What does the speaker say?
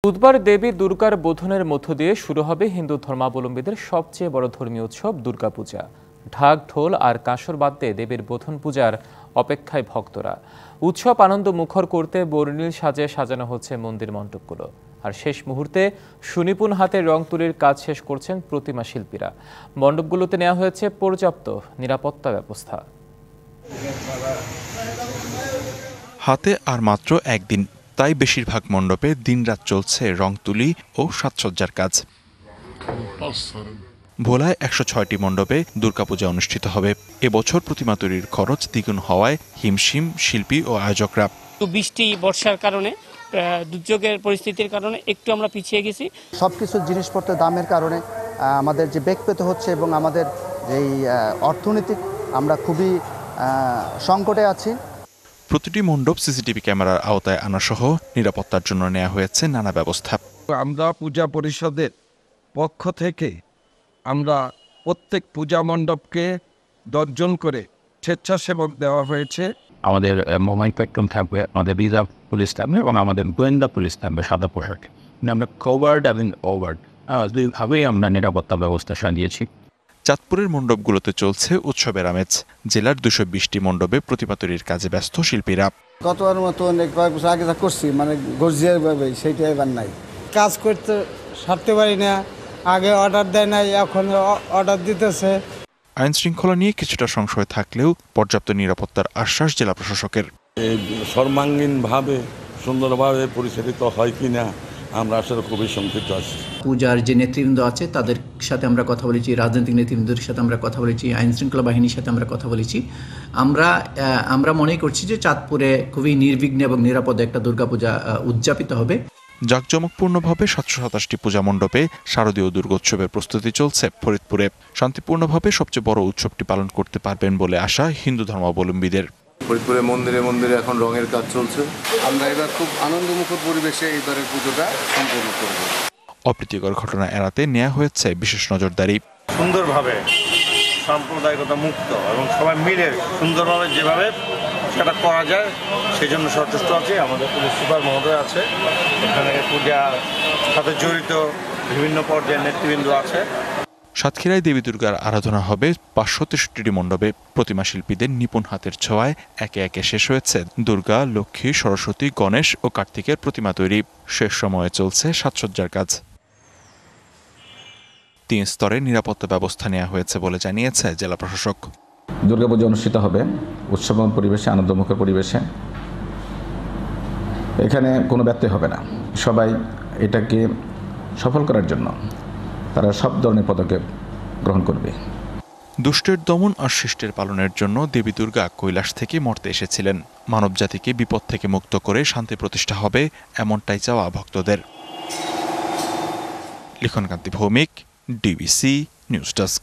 বুধবার দেবী দুর্গার বোধনের মধ্য দিয়ে শুরু হবে হিন্দু ধর্মাবলম্বীদের সবচেয়ে বড় ধর্মীয় উৎসব দুর্গাপূজা। ঢাক ঢোল আর কাঁসর বাদ্যে দেবীর বোধন পূজার অপেক্ষায় ভক্তরা। উৎসব আনন্দ মুখর করতে বর্ণিল সাজে সাজানো হচ্ছে মন্দির মণ্ডপগুলো। আর শেষ মুহূর্তে সুনিপুণ হাতে রং তুলির কাজ শেষ করছেন প্রতিমা শিল্পীরা। মণ্ডপগুলোতে নেওয়া হয়েছে পর্যাপ্ত নিরাপত্তা ব্যবস্থা। হাতে আর মাত্র একদিন, তাই বেশিরভাগ মণ্ডপে দিনরাত চলছে রং তুলি ও সাজসজ্জার কাজ। ভোলায় ১০৬টি মণ্ডপে দুর্গাপূজা অনুষ্ঠিত হবে। এবছর প্রতিমা তৈরির খরচ দ্বিগুণ হওয়ায় হিমশিম শিল্পী ও আয়োজকরা। বৃষ্টি বর্ষার কারণে, দুর্যোগের পরিস্থিতির কারণে একটু আমরা পিছিয়ে গেছি। সবকিছু জিনিসপত্রের দামের কারণে আমাদের যে বেগ পেতে হচ্ছে এবং আমাদের যেই অর্থনৈতিক আমরা খুবই সংকটে আছি। প্রতিটি মণ্ডপ সিসিটিভি ক্যামেরার আওতায় আনা সহ নিরাপত্তার জন্য নেওয়া হয়েছে নানা ব্যবস্থা। আমরা পূজা পরিষদের পক্ষ থেকে আমরা প্রত্যেক পূজা মণ্ডপকে 10 জন করে স্বেচ্ছাসেবক দেওয়া হয়েছে। আমাদের মোবাইল পেট্রোল থাকবে, আমাদের রিজার্ভ পুলিশ থাকবে এবং আমাদের গোয়েন্দা পুলিশ থাকবে সাদা পোশাকে। আমরা কভার্ড এবং ওভার্ড দুইভাবেই আমরা নিরাপত্তা ব্যবস্থা সাজিয়েছি। চাঁদপুরের মণ্ডপগুলোতে চলছে উৎসবের আমেজ। জেলার 220টি মণ্ডপে প্রতিমা তৈরির কাজে ব্যস্ত শিল্পীরা। গতবার মতন কয়েক বছর আগে যা করছি, মানে গর্জিয়ার ভাবে সেইটা এবার নাই। কাজ করতে সারতে পারি না, আগে অর্ডার দেয় নাই, এখন অর্ডার দিতেছে। আইন শৃঙ্খলা নিয়ে কিছুটা সংশয় থাকলেও পর্যাপ্ত নিরাপত্তার আশ্বাস জেলা প্রশাসকের। সর্বাঙ্গীনভাবে সুন্দরভাবে পরিচালিত হয় কিনা আমরা আসলে খুবই শঙ্কিত আছি। পূজার যে নেতৃবৃন্দ আছে তাদের সাথে আমরা কথা বলেছি, রাজনৈতিক নেতৃবৃন্দের সাথে আমরা কথা বলেছি, আইন শৃঙ্খলা বাহিনীর সাথে আমরা কথা বলেছি। আমরা মনে করছি যে চাঁদপুরে খুবই নির্বিঘ্ন এবং নিরাপদে একটা দুর্গাপূজা উদযাপিত হবে। জাঁকজমকপূর্ণভাবে 727টি পূজা মণ্ডপে শারদীয় দুর্গোৎসবের প্রস্তুতি চলছে ফরিদপুরে। শান্তিপূর্ণভাবে সবচেয়ে বড় উৎসবটি পালন করতে পারবেন বলে আশা হিন্দু ধর্মাবলম্বীদের। ফরিদপুরে মন্দিরে মন্দিরে এখন রঙের কাজ চলছে। আমরা এবার খুব আনন্দমুখর পরিবেশে এইবারের পুজোটা সম্পন্ন করব। অপ্রীতিকর ঘটনা এড়াতে নেওয়া হয়েছে বিশেষ নজরদারি। সুন্দরভাবে সাম্প্রদায়িকতা মুক্ত এবং সবাই মিলে সুন্দরভাবে যেভাবে সেটা করা যায় সেই জন্য সচেষ্ট আছে। আমাদের পুলিশ সুপার মহোদয় আছে, এখানে পূজার সাথে জড়িত বিভিন্ন পর্যায়ের নেতৃবৃন্দ আছে। সাতক্ষীরায় দেবী দুর্গার আরাধনা হবে 563টি মণ্ডপে। প্রতিমা শিল্পীদের নিপুণ হাতের ছোঁয়ায় একে একে শেষ হয়েছে দুর্গা, লক্ষ্মী, সরস্বতী, গণেশ ও কার্তিকের প্রতিমা তৈরি। শেষ সময়ে চলছে সাজসজ্জার কাজ। 3 স্তরে নিরাপত্তা ব্যবস্থা নেওয়া হয়েছে বলে জানিয়েছে জেলা প্রশাসক। দুর্গাপূজা অনুষ্ঠিত হবে উৎসবময় পরিবেশে, আনন্দমুখর পরিবেশে। এখানে কোনো ব্যত্যয় হবে না। সবাই এটাকে সফল করার জন্য তারা সব ধরনের পদক্ষেপ গ্রহণ করবে। দুষ্টের দমন আর শিষ্টের পালনের জন্য দেবী দুর্গা কৈলাস থেকে মর্তে এসেছিলেন। মানবজাতিকে বিপদ থেকে মুক্ত করে শান্তি প্রতিষ্ঠা হবে, এমনটাই চাওয়া ভক্তদের। লিখনকান্তি ভৌমিক, ডিবিসি নিউজ ডেস্ক।